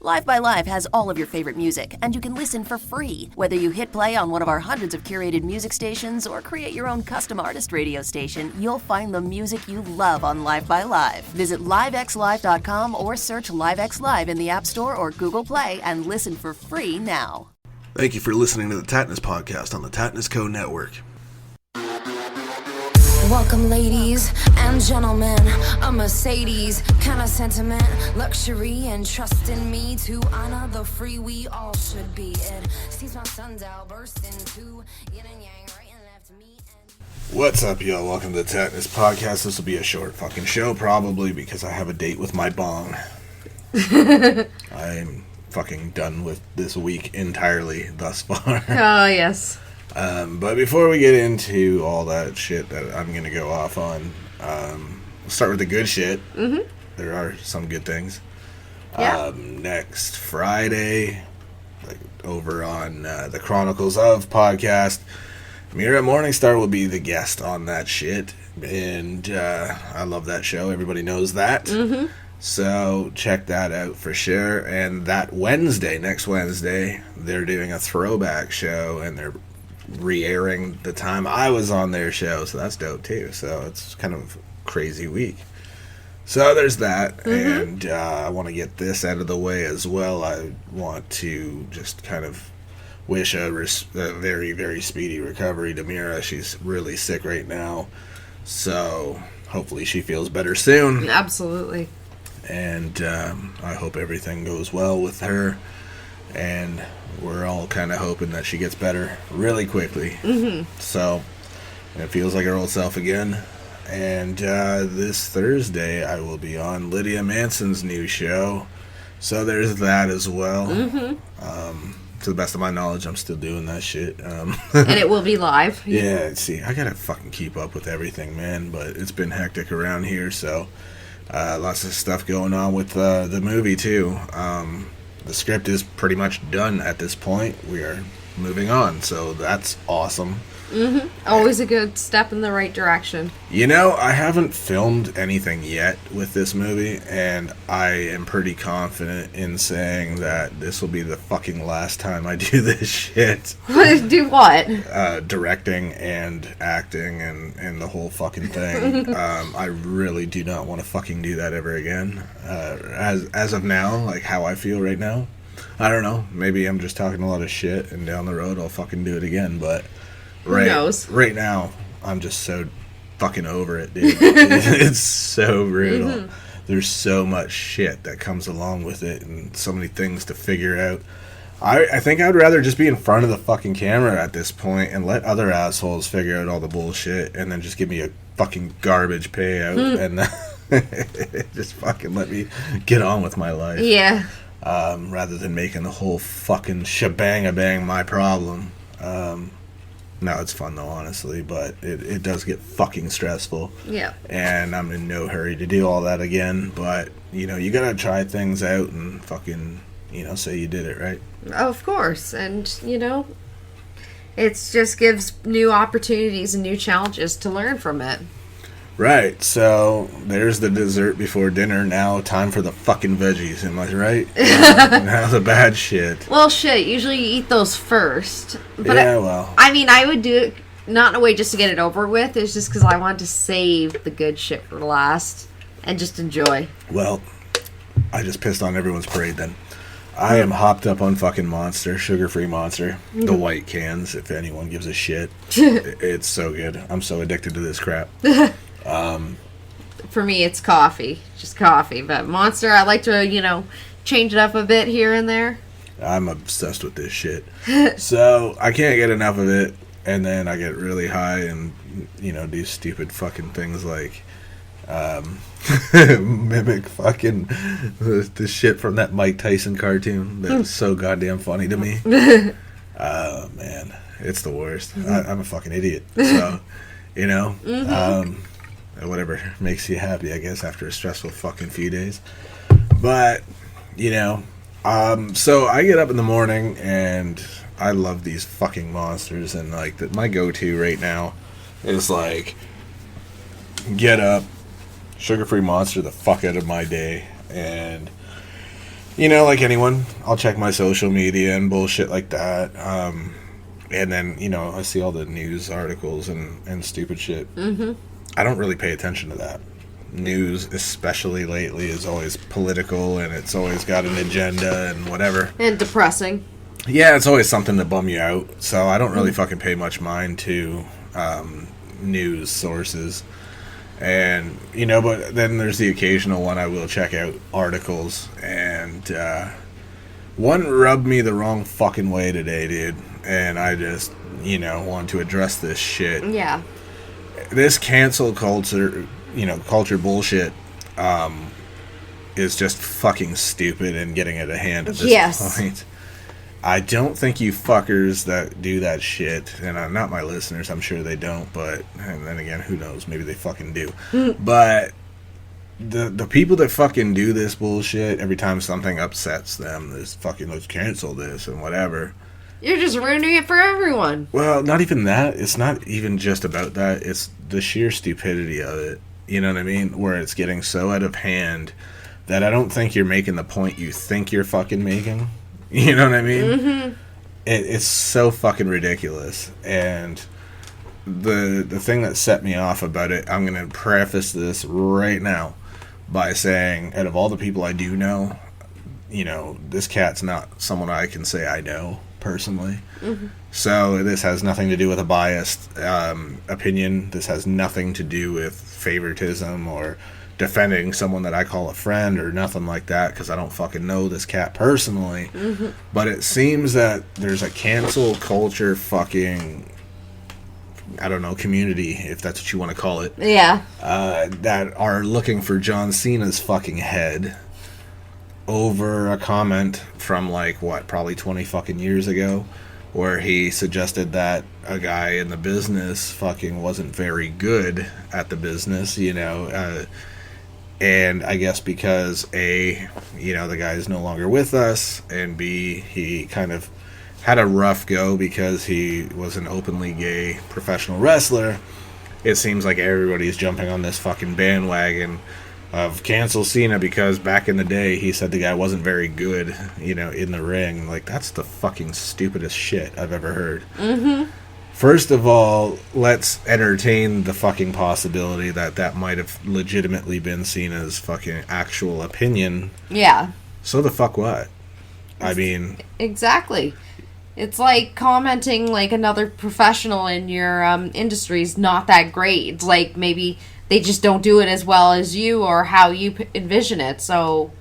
Live by Live has all of your favorite music, and you can listen for free. Whether you hit play on one of our hundreds of curated music stations or create your own custom artist radio station, you'll find the music you love on Live by Live. Visit livexlive.com or search LiveX Live in the App Store or Google Play and listen for free now. Thank you for listening to the Tattness Podcast on the Tattness Co. Network. Welcome, ladies and gentlemen. A Mercedes kind of sentiment, luxury and trust in me to honor the free we all should be. It sees my sundial burst into yin and yang, right and left me. What's up, y'all? Welcome to the Tattness Podcast. This will be a short fucking show, probably because I have a date with my bong. I'm fucking done with this week entirely thus far. Oh, yes. But before we get into all that shit that I'm going to go off on, we'll start with the good shit. Mm-hmm. There are some good things. Yeah. Next Friday, over on the Chronicles of podcast, Mira Morningstar will be the guest on that shit. And I love that show. Everybody knows that. Mm-hmm. So check that out for sure. And that Wednesday, next Wednesday, they're doing a throwback show, and they're re-airing the time I was on their show, so that's dope too. So it's kind of a crazy week. So there's that. Mm-hmm. And I want to get this out of the way as well. I want to just kind of wish a very, very speedy recovery to Mira. She's really sick right now, so hopefully she feels better soon. Absolutely. And I hope everything goes well with her, and we're all kind of hoping that she gets better really quickly. Mm-hmm. So it feels like her old self again. And this Thursday I will be on Lydia Manson's new show, so there's that as well. Mm-hmm. To the best of my knowledge, I'm still doing that shit. And it will be live. Yeah, see, I gotta fucking keep up with everything, man, but it's been hectic around here, so lots of stuff going on with the movie too. The script is pretty much done at this point. We are moving on, so that's awesome. Mm-hmm. Always a good step in the right direction. You know, I haven't filmed anything yet with this movie, and I am pretty confident in saying that this will be the fucking last time I do this shit. Do what? Directing and acting and the whole fucking thing. I really do not want to fucking do that ever again. As of now, like how I feel right now, I don't know. Maybe I'm just talking a lot of shit, and down the road I'll fucking do it again, but who knows? Right now, I'm just so fucking over it, dude. It's so brutal. Mm-hmm. There's so much shit that comes along with it, and so many things to figure out. I think I'd rather just be in front of the fucking camera at this point and let other assholes figure out all the bullshit, and then just give me a fucking garbage payout, and just fucking let me get on with my life. Yeah. Rather than making the whole fucking shebang-a-bang my problem. No, it's fun though, honestly, but it does get fucking stressful. Yeah. And I'm in no hurry to do all that again, but, you know, you gotta try things out and fucking, you know, say you did it, right? Of course, and, you know, it just gives new opportunities and new challenges to learn from it. Right, so there's the dessert before dinner. Now time for the fucking veggies, am I right? Now the bad shit. Well, shit, usually you eat those first. But yeah, I mean, I would do it not in a way just to get it over with. It's just because I want to save the good shit for last and just enjoy. Well, I just pissed on everyone's parade then. I am hopped up on fucking Monster, sugar-free Monster. Mm-hmm. The white cans, if anyone gives a shit. It's so good. I'm so addicted to this crap. For me, it's coffee. Just coffee. But Monster, I like to, you know, change it up a bit here and there. I'm obsessed with this shit. So, I can't get enough of it. And then I get really high and, you know, do stupid fucking things like mimic fucking the shit from that Mike Tyson cartoon that was so goddamn funny to me. Oh, man. It's the worst. I'm a fucking idiot. So, you know, whatever makes you happy, I guess, after a stressful fucking few days. But, you know, so I get up in the morning and I love these fucking Monsters, and like my go-to right now is like get up, sugar-free Monster the fuck out of my day, and You know, like anyone, I'll check my social media and bullshit like that. And then, you know, I see all the news articles and stupid shit. Mm-hmm. I don't really pay attention to that. News, especially lately, is always political, and it's always got an agenda and whatever. And depressing. Yeah, it's always something to bum you out. So I don't really fucking pay much mind to news sources. And, you know, but then there's the occasional one I will check out articles. And one rubbed me the wrong fucking way today, dude. And I just, you know, want to address this shit. Yeah. This cancel culture, you know, culture bullshit is just fucking stupid and getting out of hand at this point. I don't think you fuckers that do that shit, and not my listeners, I'm sure they don't, but, and then again, who knows, maybe they fucking do. But the people that fucking do this bullshit, every time something upsets them, this fucking, let's cancel this and whatever. You're just ruining it for everyone. Well, not even that. It's not even just about that. It's the sheer stupidity of it. You know what I mean? Where it's getting so out of hand that I don't think you're making the point you think you're fucking making. You know what I mean? Mm-hmm. It's so fucking ridiculous. And the thing that set me off about it, I'm going to preface this right now by saying, out of all the people I do know, you know, this cat's not someone I can say I know personally. Mm-hmm. So this has nothing to do with a biased opinion. This has nothing to do with favoritism or defending someone that I call a friend or nothing like that, because I don't fucking know this cat personally. Mm-hmm. But it seems that there's a cancel culture fucking, I don't know, community, if that's what you want to call it. Yeah. That are looking for John Cena's fucking head over a comment from, like, what, probably 20 fucking years ago, where he suggested that a guy in the business fucking wasn't very good at the business, you know, and I guess because A, you know, the guy is no longer with us, and B, he kind of had a rough go because he was an openly gay professional wrestler. It seems like everybody's jumping on this fucking bandwagon of cancel Cena because back in the day he said the guy wasn't very good, you know, in the ring. Like, that's the fucking stupidest shit I've ever heard. Mm-hmm. First of all, let's entertain the fucking possibility that that might have legitimately been Cena's fucking actual opinion. Yeah. So the fuck what? I mean... Exactly. It's like commenting like another professional in your industry is not that great. It's like maybe they just don't do it as well as you or how you envision it. So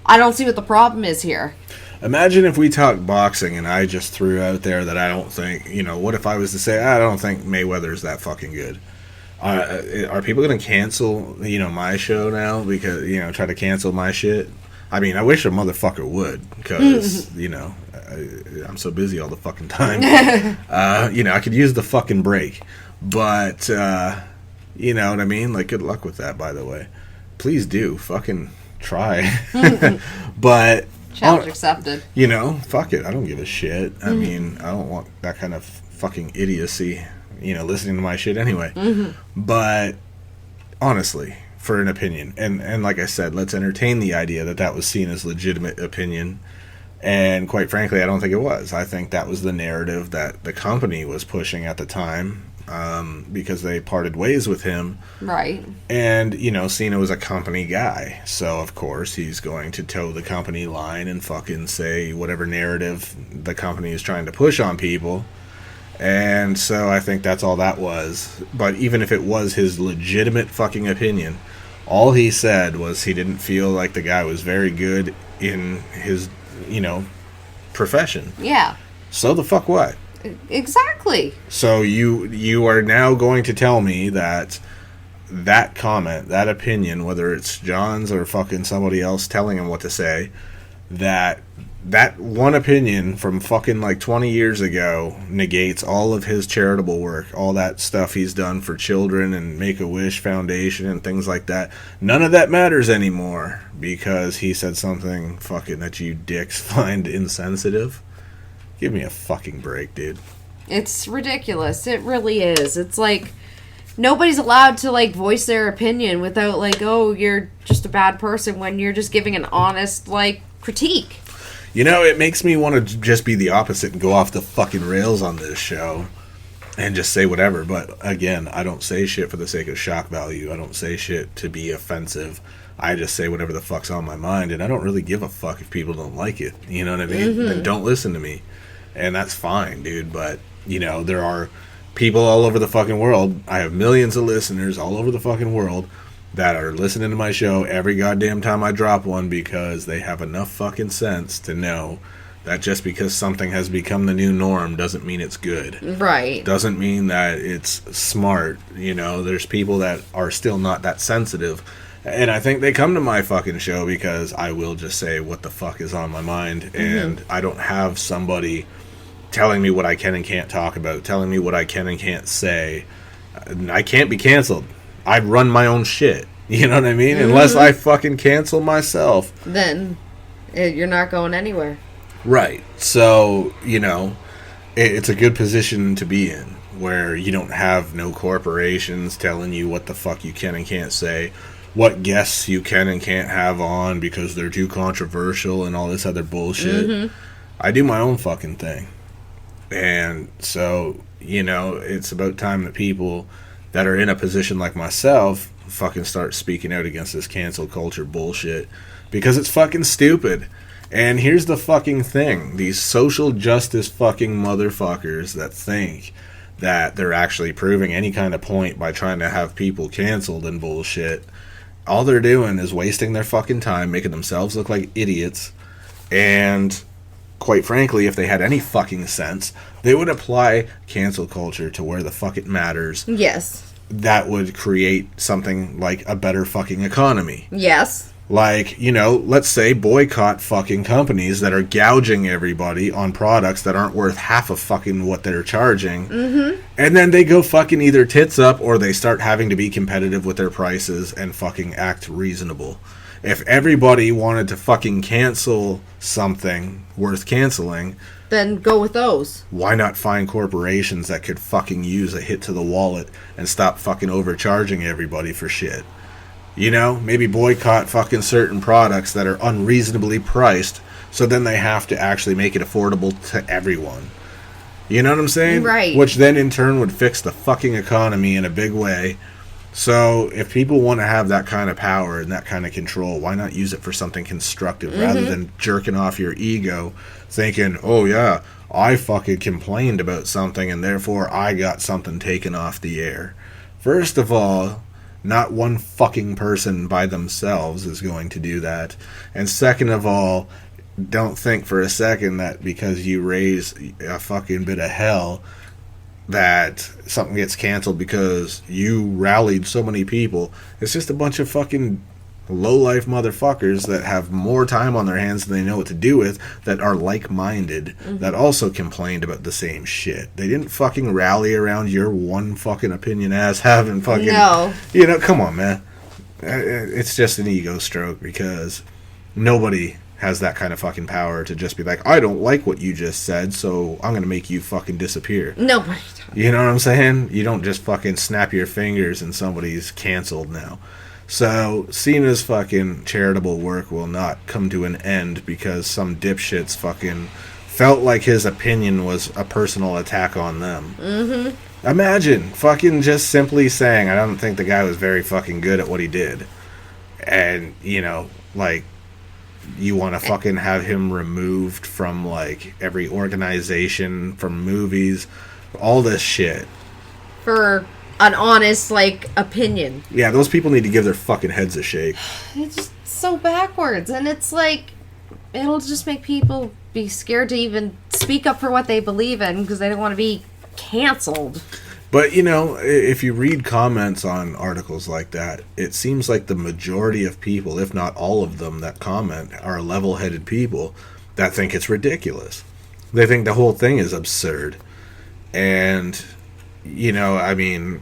I don't see what the problem is here. Imagine if we talk boxing and I just threw out there that I don't think, you know, what if I was to say, I don't think Mayweather's that fucking good? Are people going to cancel, you know, my show now because, you know, try to cancel my shit? I mean, I wish a motherfucker would because, you know, I'm so busy all the fucking time. You know, I could use the fucking break. But, you know what I mean? Like, good luck with that, by the way. Please do. Fucking try. But... Challenge accepted. You know, fuck it. I don't give a shit. I mean, I don't want that kind of fucking idiocy, you know, listening to my shit anyway. Mm-hmm. But, honestly, for an opinion, and like I said, let's entertain the idea that that was seen as legitimate opinion. And quite frankly, I don't think it was. I think that was the narrative that the company was pushing at the time. Because they parted ways with him. Right. And, you know, Cena was a company guy. So, of course, he's going to toe the company line and fucking say whatever narrative the company is trying to push on people. And so I think that's all that was. But even if it was his legitimate fucking opinion, all he said was he didn't feel like the guy was very good in his, you know, profession. Yeah. So the fuck what? Exactly. So you are now going to tell me that that comment, that opinion, whether it's John's or fucking somebody else telling him what to say, that one opinion from fucking like 20 years ago negates all of his charitable work, all that stuff he's done for children and Make-A-Wish Foundation and things like that. None of that matters anymore because he said something fucking that you dicks find insensitive. Give me a fucking break, dude. It's ridiculous. It really is. It's like nobody's allowed to like voice their opinion without like, oh, you're just a bad person when you're just giving an honest like critique. You know, it makes me want to just be the opposite and go off the fucking rails on this show and just say whatever. But again, I don't say shit for the sake of shock value. I don't say shit to be offensive. I just say whatever the fuck's on my mind, and I don't really give a fuck if people don't like it. You know what I mean? Then don't listen to me. And that's fine, dude. But, you know, there are people all over the fucking world. I have millions of listeners all over the fucking world that are listening to my show every goddamn time I drop one, because they have enough fucking sense to know that just because something has become the new norm doesn't mean it's good. Right. Doesn't mean that it's smart. You know, there's people that are still not that sensitive. And I think they come to my fucking show because I will just say what the fuck is on my mind. And I don't have somebody telling me what I can and can't talk about, telling me what I can and can't say. I can't be canceled. I'd run my own shit. You know what I mean? Unless I fucking cancel myself. Then you're not going anywhere. Right. So, you know, it's a good position to be in, where you don't have no corporations telling you what the fuck you can and can't say, what guests you can and can't have on because they're too controversial and all this other bullshit. I do my own fucking thing. And so, you know, it's about time that people that are in a position like myself fucking start speaking out against this cancel culture bullshit, because it's fucking stupid. And here's the fucking thing. These social justice fucking motherfuckers that think that they're actually proving any kind of point by trying to have people canceled and bullshit, all they're doing is wasting their fucking time, making themselves look like idiots. And quite frankly, if they had any fucking sense, they would apply cancel culture to where the fuck it matters. Yes. That would create something like a better fucking economy. Yes. Like, you know, let's say boycott fucking companies that are gouging everybody on products that aren't worth half of fucking what they're charging. And then they go fucking either tits up, or they start having to be competitive with their prices and fucking act reasonable. If everybody wanted to fucking cancel something worth canceling, then go with those. Why not find corporations that could fucking use a hit to the wallet and stop fucking overcharging everybody for shit? You know, maybe boycott fucking certain products that are unreasonably priced, so then they have to actually make it affordable to everyone. You know what I'm saying? Right. Which then in turn would fix the fucking economy in a big way. So if people want to have that kind of power and that kind of control, why not use it for something constructive rather than jerking off your ego, thinking, oh yeah, I fucking complained about something and therefore I got something taken off the air. First of all, not one fucking person by themselves is going to do that. And second of all, don't think for a second that because you raise a fucking bit of hell that something gets canceled because you rallied so many people. It's just a bunch of fucking low-life motherfuckers that have more time on their hands than they know what to do with, that are like-minded, that also complained about the same shit. They didn't fucking rally around your one fucking opinion ass having fucking... No. You know, come on, man. It's just an ego stroke, because nobody has that kind of fucking power to just be like, I don't like what you just said, so I'm gonna make you fucking disappear. Nobody does. You know what I'm saying? You don't just fucking snap your fingers and somebody's canceled now. So, Cena's fucking charitable work will not come to an end because some dipshits fucking felt like his opinion was a personal attack on them. Imagine fucking just simply saying, I don't think the guy was very fucking good at what he did. And, you know, like, you want to fucking have him removed from, like, every organization, from movies, all this shit. For an honest, like, opinion. Yeah, those people need to give their fucking heads a shake. It's just so backwards. And it's like, it'll just make people be scared to even speak up for what they believe in because they don't want to be canceled. But, you know, if you read comments on articles like that, it seems like the majority of people, if not all of them that comment, are level-headed people that think it's ridiculous. They think the whole thing is absurd. And, you know, I mean,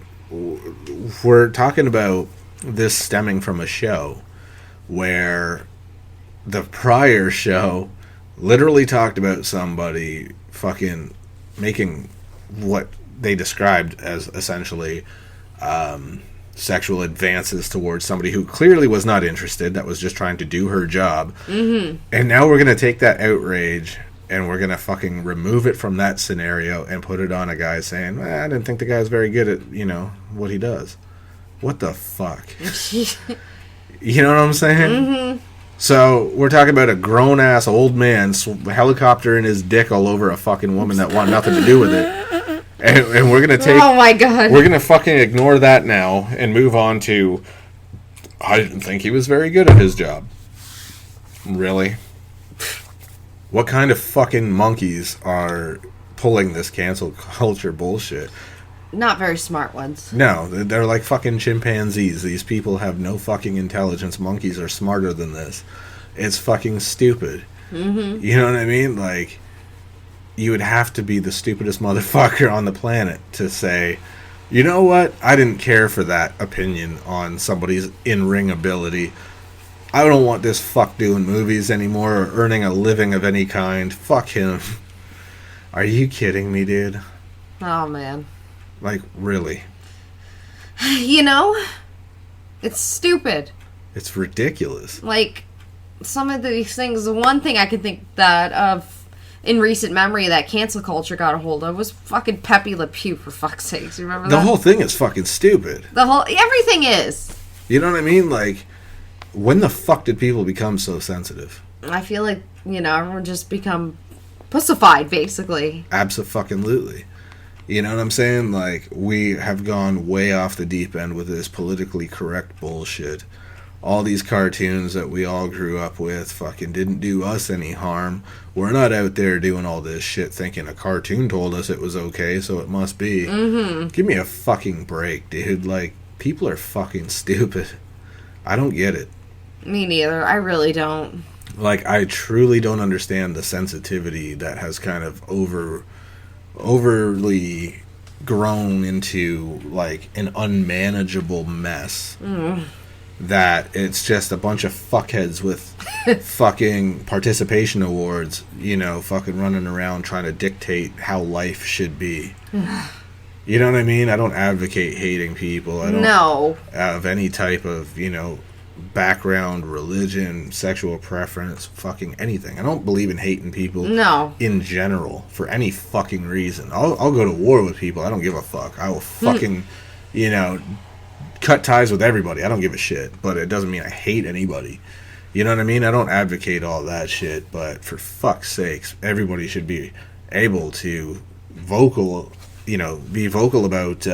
we're talking about this stemming from a show where the prior show literally talked about somebody fucking making what they described as essentially sexual advances towards somebody who clearly was not interested, that was just trying to do her job. Mm-hmm. And now we're going to take that outrage and we're going to fucking remove it from that scenario and put it on a guy saying, I didn't think the guy was very good at, what he does. What the fuck? You know what I'm saying? Mm-hmm. So we're talking about a grown-ass old man helicoptering his dick all over a fucking woman that wanted nothing to do with it. And we're going to take... Oh, my God. We're going to fucking ignore that now and move on to... I didn't think he was very good at his job. Really? What kind of fucking monkeys are pulling this cancel culture bullshit? Not very smart ones. No, they're like fucking chimpanzees. These people have no fucking intelligence. Monkeys are smarter than this. It's fucking stupid. Mm-hmm. You know what I mean? Like... You would have to be the stupidest motherfucker on the planet to say, you know what? I didn't care for that opinion on somebody's in-ring ability. I don't want this fuck doing movies anymore or earning a living of any kind. Fuck him. Are you kidding me, dude? Oh, man. Like, really? It's stupid. It's ridiculous. Like, some of these things, the one thing I can think that of in recent memory that cancel culture got a hold of was fucking Pepe Le Pew, for fuck's sakes. You remember that? The whole thing is fucking stupid. Everything is. You know what I mean? Like, when the fuck did people become so sensitive? I feel like, everyone just become pussified, basically. Abso-fucking-lutely. You know what I'm saying? Like, we have gone way off the deep end with this politically correct bullshit. All these cartoons that we all grew up with fucking didn't do us any harm. We're not out there doing all this shit thinking a cartoon told us it was okay, so it must be. Mm-hmm. Give me a fucking break, dude. Like, people are fucking stupid. I don't get it. Me neither. I really don't. Like, I truly don't understand the sensitivity that has kind of overly grown into, like, an unmanageable mess. That it's just a bunch of fuckheads with fucking participation awards, fucking running around trying to dictate how life should be. You know what I mean? I don't advocate hating people. I don't have any type of, background, religion, sexual preference, fucking anything. I don't believe in hating people in general for any fucking reason. I'll go to war with people. I don't give a fuck. I will fucking, cut ties with everybody. I don't give a shit, but it doesn't mean I hate anybody. You know what I mean? I don't advocate all that shit, but for fuck's sakes, everybody should be able to be vocal about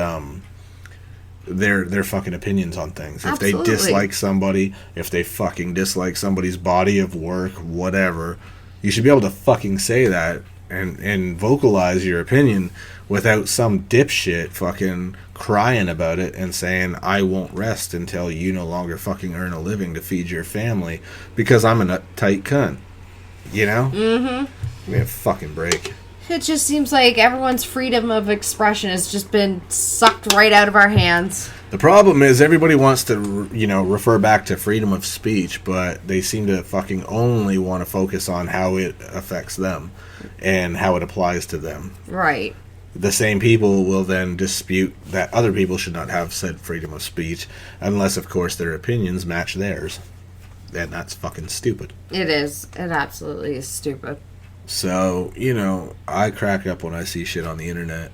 their fucking opinions on things. Absolutely. If they dislike somebody, if they fucking dislike somebody's body of work, whatever, you should be able to fucking say that and vocalize your opinion without some dipshit fucking crying about it and saying, I won't rest until you no longer fucking earn a living to feed your family because I'm a tight cunt. You know? Mm-hmm. Give me a fucking break. It just seems like everyone's freedom of expression has just been sucked right out of our hands. The problem is everybody wants to, refer back to freedom of speech, but they seem to fucking only want to focus on how it affects them and how it applies to them. Right. The same people will then dispute that other people should not have said freedom of speech unless, of course, their opinions match theirs. And that's fucking stupid. It is. It absolutely is stupid. So, I crack up when I see shit on the internet.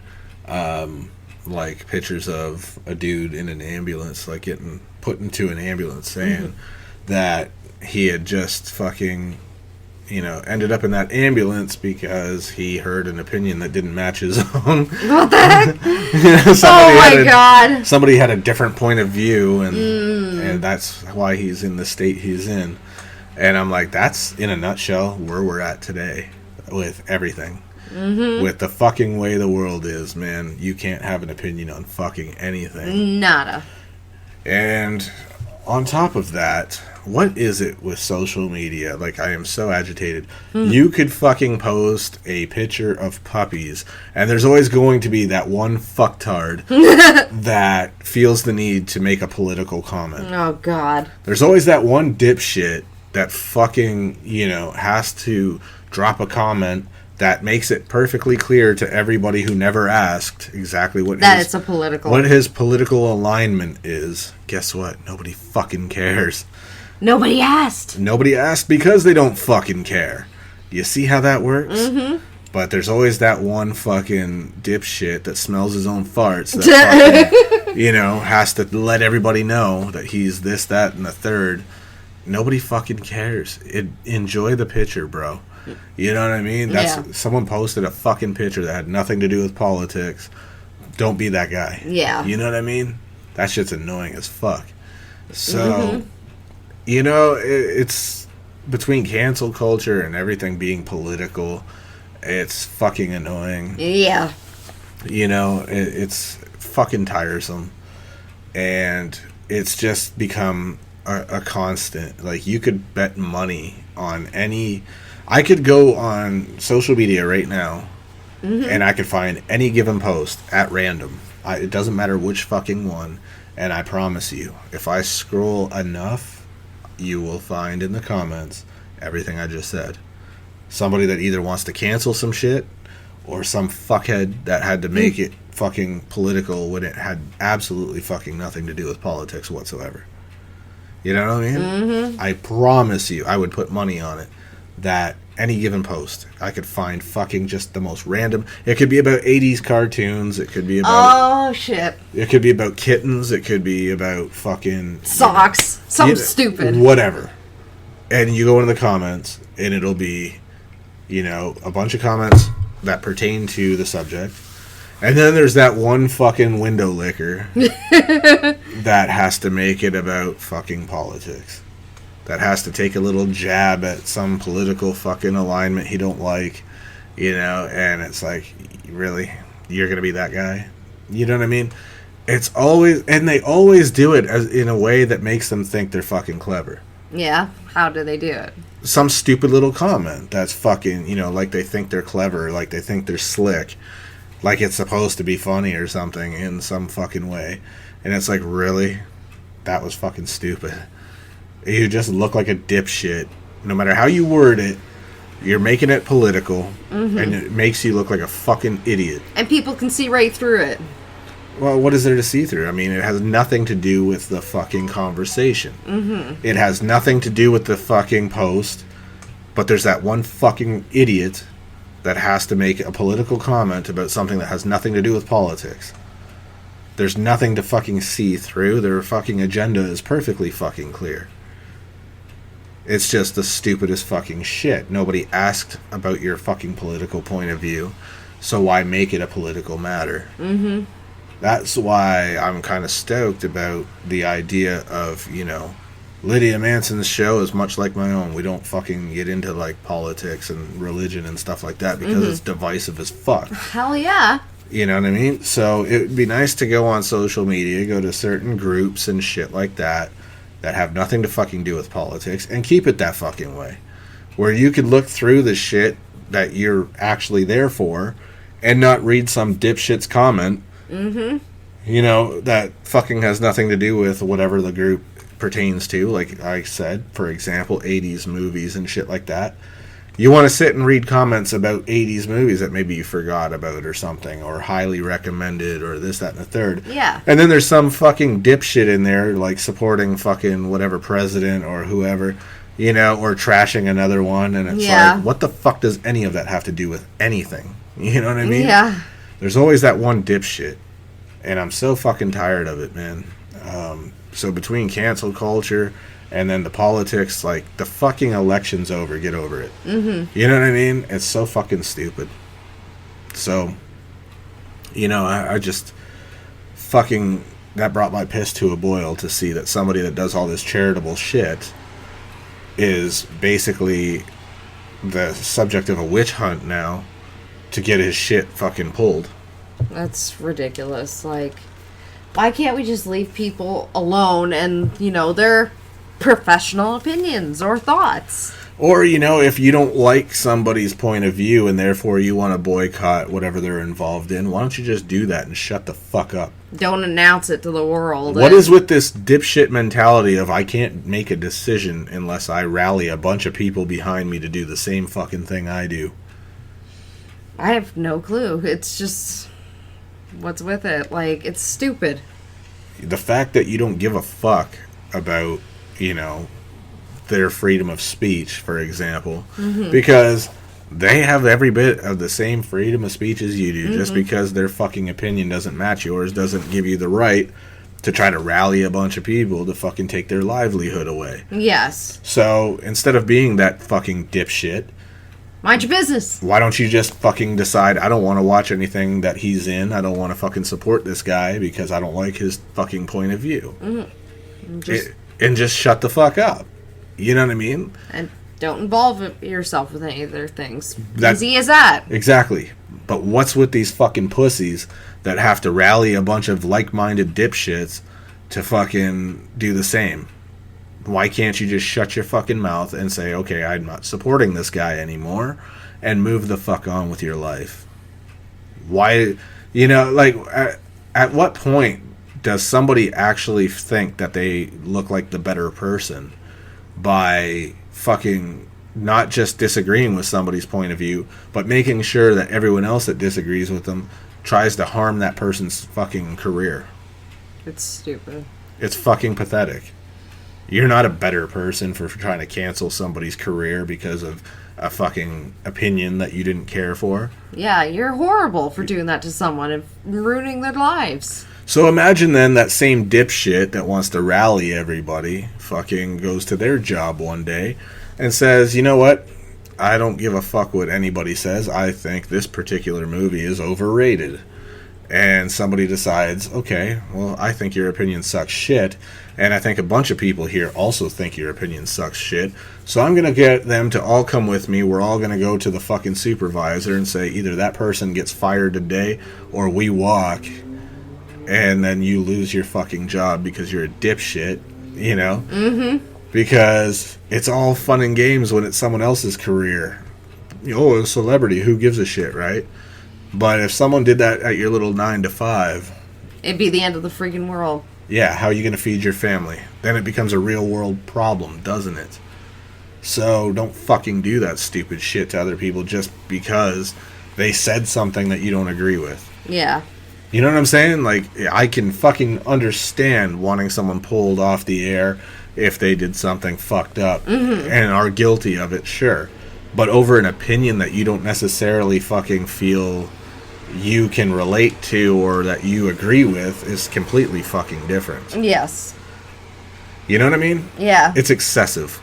Like pictures of a dude in an ambulance, like getting put into an ambulance, saying that he had just fucking, ended up in that ambulance because he heard an opinion that didn't match his own. What the heck? God. Somebody had a different point of view, and that's why he's in the state he's in. And I'm like, that's, in a nutshell, where we're at today with everything. Mm-hmm. With the fucking way the world is, man, you can't have an opinion on fucking anything. Nada. And on top of that, what is it with social media? Like, I am so agitated. You could fucking post a picture of puppies, and there's always going to be that one fucktard that feels the need to make a political comment. Oh, God. There's always that one dipshit that fucking, has to drop a comment that makes it perfectly clear to everybody who never asked exactly what it's a political... what his political alignment is. Guess what? Nobody fucking cares. Nobody asked. Nobody asked because they don't fucking care. You see how that works? Mm-hmm. But there's always that one fucking dipshit that smells his own farts that fucking, has to let everybody know that he's this, that, and the third. Nobody fucking cares. Enjoy the picture, bro. You know what I mean? Someone posted a fucking picture that had nothing to do with politics. Don't be that guy. Yeah. You know what I mean? That shit's annoying as fuck. So, it's between cancel culture and everything being political, it's fucking annoying. Yeah. It's fucking tiresome. And it's just become a constant. Like, you could bet money on any... I could go on social media right now, and I could find any given post at random. It doesn't matter which fucking one, and I promise you, if I scroll enough, you will find in the comments everything I just said. Somebody that either wants to cancel some shit, or some fuckhead that had to make it fucking political when it had absolutely fucking nothing to do with politics whatsoever. You know what I mean? Mm-hmm. I promise you, I would put money on it, that any given post, I could find fucking just the most random... It could be about 80s cartoons, it could be about... Oh, shit. It could be about kittens, it could be about fucking... Socks. Something stupid. Whatever. And you go into the comments, and it'll be, a bunch of comments that pertain to the subject. And then there's that one fucking window licker that has to make it about fucking politics. That has to take a little jab at some political fucking alignment he don't like, and it's like, really? You're going to be that guy? You know what I mean? It's always, and they always do it as in a way that makes them think they're fucking clever. Yeah, how do they do it? Some stupid little comment that's fucking, like they think they're clever, like they think they're slick, like it's supposed to be funny or something in some fucking way. And it's like, really? That was fucking stupid. You just look like a dipshit. No matter how you word it, you're making it political, and it makes you look like a fucking idiot. And people can see right through it. Well, what is there to see through? I mean, it has nothing to do with the fucking conversation. Mm-hmm. It has nothing to do with the fucking post, but there's that one fucking idiot that has to make a political comment about something that has nothing to do with politics. There's nothing to fucking see through. Their fucking agenda is perfectly fucking clear. It's just the stupidest fucking shit. Nobody asked about your fucking political point of view, so why make it a political matter? Mm-hmm. That's why I'm kind of stoked about the idea of, Lydia Manson's show is much like my own. We don't fucking get into, like, politics and religion and stuff like that because it's divisive as fuck. Hell yeah. You know what I mean? So it would be nice to go on social media, go to certain groups and shit like that have nothing to fucking do with politics, and keep it that fucking way. Where you could look through the shit that you're actually there for and not read some dipshit's comment, that fucking has nothing to do with whatever the group pertains to. Like I said, for example, 80s movies and shit like that. You want to sit and read comments about 80s movies that maybe you forgot about or something, or highly recommended, or this, that, and the third. Yeah. And then there's some fucking dipshit in there, like supporting fucking whatever president or whoever, or trashing another one. And it's like, what the fuck does any of that have to do with anything? You know what I mean? Yeah. There's always that one dipshit. And I'm so fucking tired of it, man. So between cancel culture and then the politics, like, the fucking election's over. Get over it. Mm-hmm. You know what I mean? It's so fucking stupid. So, I just fucking... That brought my piss to a boil to see that somebody that does all this charitable shit is basically the subject of a witch hunt now to get his shit fucking pulled. That's ridiculous. Like, why can't we just leave people alone and, their professional opinions or thoughts? Or, if you don't like somebody's point of view and therefore you want to boycott whatever they're involved in, why don't you just do that and shut the fuck up? Don't announce it to the world. What is with this dipshit mentality of I can't make a decision unless I rally a bunch of people behind me to do the same fucking thing I do? I have no clue. It's just... what's with it? Like, it's stupid. The fact that you don't give a fuck about, their freedom of speech, for example, because they have every bit of the same freedom of speech as you do. Just because their fucking opinion doesn't match yours doesn't give you the right to try to rally a bunch of people to fucking take their livelihood away. Yes. So instead of being that fucking dipshit, mind your business. Why don't you just fucking decide, I don't want to watch anything that he's in, I don't want to fucking support this guy because I don't like his fucking point of view. And just shut the fuck up. You know what I mean? And don't involve yourself with any of their things. Easy as that. Exactly. But what's with these fucking pussies that have to rally a bunch of like-minded dipshits to fucking do the same? Why can't you just shut your fucking mouth and say, okay, I'm not supporting this guy anymore, and move the fuck on with your life? Why, at what point does somebody actually think that they look like the better person by fucking not just disagreeing with somebody's point of view, but making sure that everyone else that disagrees with them tries to harm that person's fucking career? It's stupid. It's fucking pathetic. You're not a better person for trying to cancel somebody's career because of a fucking opinion that you didn't care for. Yeah, you're horrible for doing that to someone and ruining their lives. So imagine then that same dipshit that wants to rally everybody fucking goes to their job one day and says, you know what? I don't give a fuck what anybody says. I think this particular movie is overrated. And somebody decides, okay, well, I think your opinion sucks shit. And I think a bunch of people here also think your opinion sucks shit. So I'm going to get them to all come with me. We're all going to go to the fucking supervisor and say either that person gets fired today or we walk. And then you lose your fucking job because you're a dipshit, Because it's all fun and games when it's someone else's career. A celebrity, who gives a shit, right? But if someone did that at your little 9 to 5... it'd be the end of the freaking world. Yeah, how are you going to feed your family? Then it becomes a real world problem, doesn't it? So don't fucking do that stupid shit to other people just because they said something that you don't agree with. Yeah. You know what I'm saying? Like, I can fucking understand wanting someone pulled off the air if they did something fucked up and are guilty of it, sure. But over an opinion that you don't necessarily fucking feel you can relate to or that you agree with is completely fucking different. Yes. You know what I mean? Yeah. It's excessive.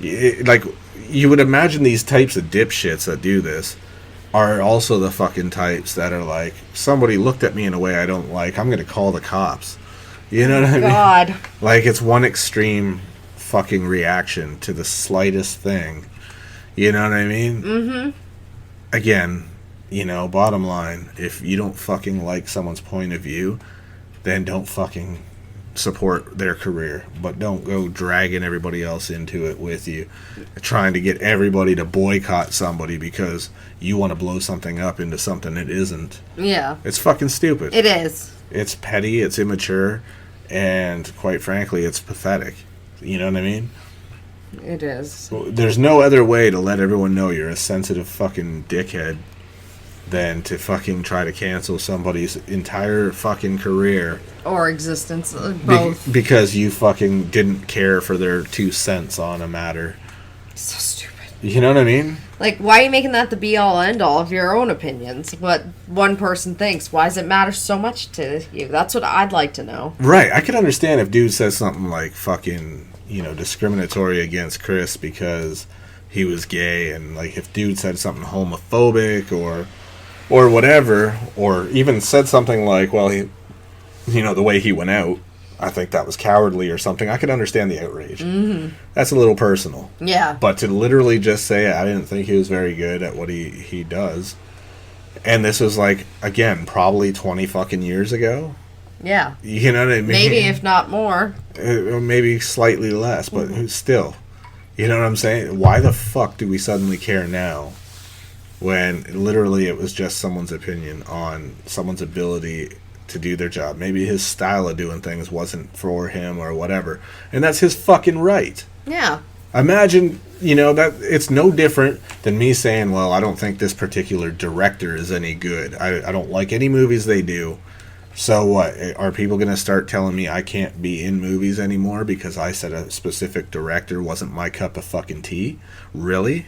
Like, you would imagine these types of dipshits that do this are also the fucking types that are like, somebody looked at me in a way I don't like, I'm going to call the cops. You know what I mean? God. Like, it's one extreme fucking reaction to the slightest thing. You know what I mean? Mm-hmm. Again, bottom line, if you don't fucking like someone's point of view, then don't fucking support their career. But don't go dragging everybody else into it with you, trying to get everybody to boycott somebody because you want to blow something up into something it isn't. Yeah. It's fucking stupid. It is. It's petty, it's immature, and quite frankly, it's pathetic. You know what I mean? It is. There's no other way to let everyone know you're a sensitive fucking dickhead than to fucking try to cancel somebody's entire fucking career. Or existence, both. Because you fucking didn't care for their 2 cents on a matter. So stupid. You know what I mean? Like, why are you making that the be-all, end-all of your own opinions? What one person thinks. Why does it matter so much to you? That's what I'd like to know. Right. I could understand if dude says something like fucking, discriminatory against Chris because he was gay, and like if dude said something homophobic or whatever, or even said something like, well, he, the way he went out, I think that was cowardly or something, I could understand the outrage. Mm-hmm. That's a little personal. Yeah. But to literally just say, I didn't think he was very good at what he does, and this was like, again, probably 20 fucking years ago. Yeah. You know what I mean? Maybe, if not more. Maybe slightly less, but still. You know what I'm saying? Why the fuck do we suddenly care now when literally it was just someone's opinion on someone's ability to do their job? Maybe his style of doing things wasn't for him or whatever. And that's his fucking right. Yeah. Imagine, that it's no different than me saying, well, I don't think this particular director is any good. I don't like any movies they do. So what? Are people going to start telling me I can't be in movies anymore because I said a specific director wasn't my cup of fucking tea? Really?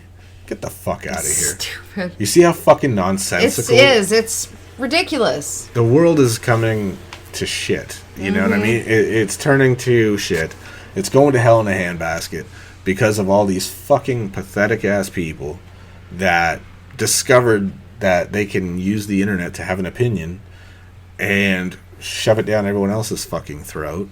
Get the fuck out of here. Stupid. You see how fucking nonsensical? It is. It's ridiculous. The world is coming to shit. You know what I mean? It's turning to shit. It's going to hell in a handbasket because of all these fucking pathetic ass people that discovered that they can use the internet to have an opinion and shove it down everyone else's fucking throat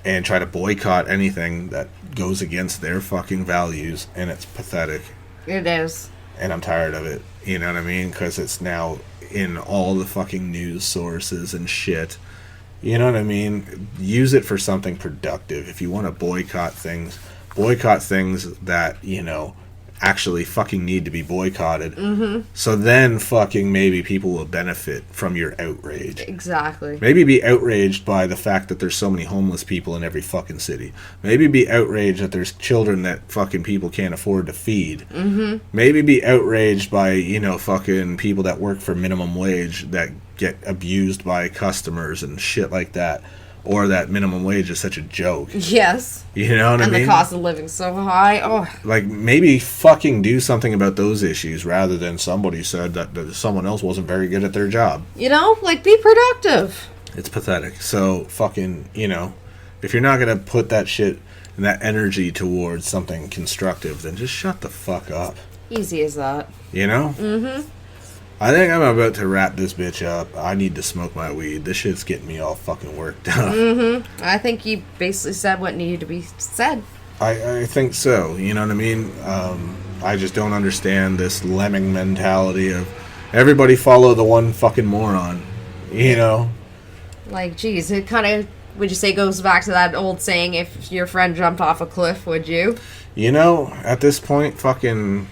and try to boycott anything that goes against their fucking values, and it's pathetic. It is. And I'm tired of it, you know what I mean? Because it's now in all the fucking news sources and shit. You know what I mean? Use it for something productive. If you want to boycott things that, actually fucking need to be boycotted. Mm-hmm. So then fucking maybe people will benefit from your outrage. Exactly. Maybe be outraged by the fact that there's so many homeless people in every fucking city. Maybe be outraged that there's children that fucking people can't afford to feed. Mm-hmm. Maybe be outraged by, fucking people that work for minimum wage that get abused by customers and shit like that. Or that minimum wage is such a joke. Yes. You know what I mean? And the cost of living so high. Oh. Like, maybe fucking do something about those issues rather than somebody said that someone else wasn't very good at their job. Be productive. It's pathetic. So, fucking, if you're not going to put that shit and that energy towards something constructive, then just shut the fuck up. Easy as that. Mm-hmm. I think I'm about to wrap this bitch up. I need to smoke my weed. This shit's getting me all fucking worked up. Mm-hmm. I think you basically said what needed to be said. I think so. You know what I mean? I just don't understand this lemming mentality of everybody follow the one fucking moron. Like, geez, it kind of, would you say, goes back to that old saying, if your friend jumped off a cliff, would you? At this point, fucking,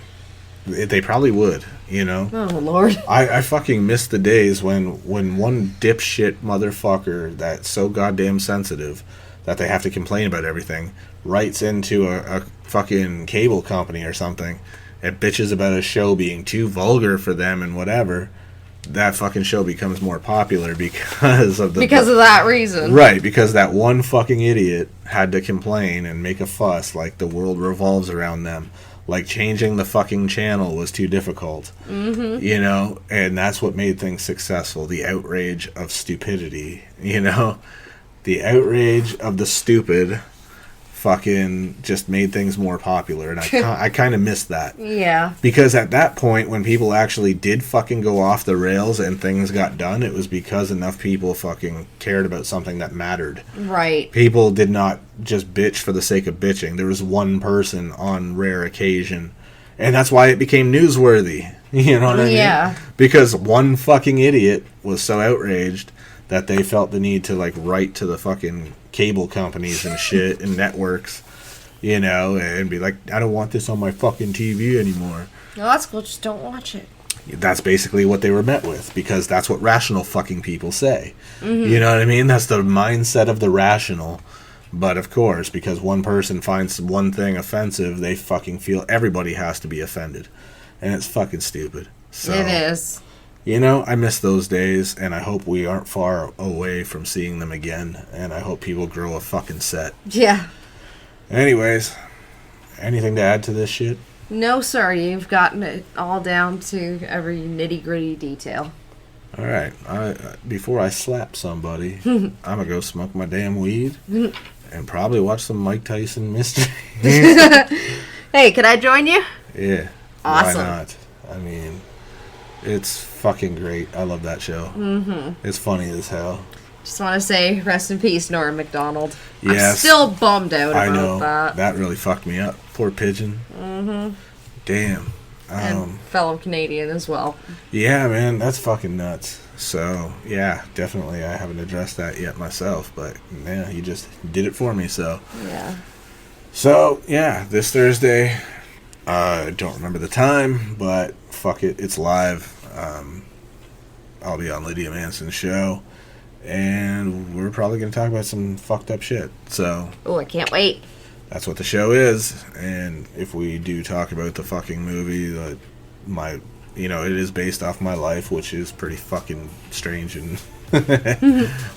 they probably would. Oh, Lord. I fucking miss the days when one dipshit motherfucker that's so goddamn sensitive that they have to complain about everything writes into a fucking cable company or something and bitches about a show being too vulgar for them and whatever. That fucking show becomes more popular because of that reason. Right, because that one fucking idiot had to complain and make a fuss like the world revolves around them. Like, changing the fucking channel was too difficult. Mm-hmm. And that's what made things successful. The outrage of stupidity, The outrage of the stupid fucking just made things more popular. And I kind of missed that. Yeah. Because at that point, when people actually did fucking go off the rails and things got done, it was because enough people fucking cared about something that mattered. Right. People did not just bitch for the sake of bitching. There was one person on rare occasion. And that's why it became newsworthy. You know what I mean? Yeah. Because one fucking idiot was so outraged that they felt the need to, write to the fucking cable companies and shit and networks, and be like, I don't want this on my fucking TV anymore. No, that's cool. Just don't watch it. That's basically what they were met with, because that's what rational fucking people say. Mm-hmm. You know what I mean? That's the mindset of the rational. But, of course, because one person finds one thing offensive, they fucking feel everybody has to be offended. And it's fucking stupid. So, it is. I miss those days, and I hope we aren't far away from seeing them again, and I hope people grow a fucking set. Yeah. Anyways, anything to add to this shit? No, sir. You've gotten it all down to every nitty-gritty detail. All right. Before I slap somebody, I'm going to go smoke my damn weed and probably watch some Mike Tyson mystery. Hey, can I join you? Yeah. Awesome. Why not? I mean, it's fucking great. I love that show. Mm-hmm. It's funny as hell. Just want to say, rest in peace, Norm Macdonald. Yes. I'm still bummed out about I know. that. That really fucked me up. Poor pigeon. Mm-hmm. Damn. And fellow Canadian as well. Yeah, man, that's fucking nuts. So, yeah, definitely I haven't addressed that yet myself, but, yeah, you just did it for me, so. Yeah. So, yeah, this Thursday, I don't remember the time, but fuck it, it's live. I'll be on Lydia Manson's show, and we're probably going to talk about some fucked up shit. So, Oh, I can't wait. that's what the show is. And if we do talk about the fucking movie, it is based off my life, which is pretty fucking strange and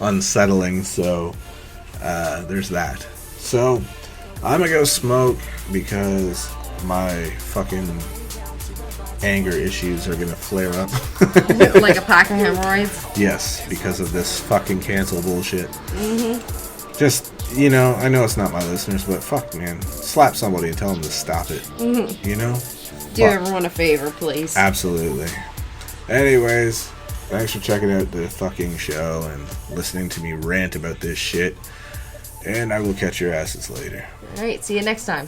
unsettling. So, there's that. So, I'm going to go smoke because my fucking anger issues are going to flare up. Like a pack of hemorrhoids. Yes, because of this fucking cancel bullshit. Just, I know it's not my listeners, but fuck, man. Slap somebody and tell them to stop it. You know? Do everyone a favor, please. Absolutely. Anyways, thanks for checking out the fucking show and listening to me rant about this shit. And I will catch your asses later. Alright, see you next time.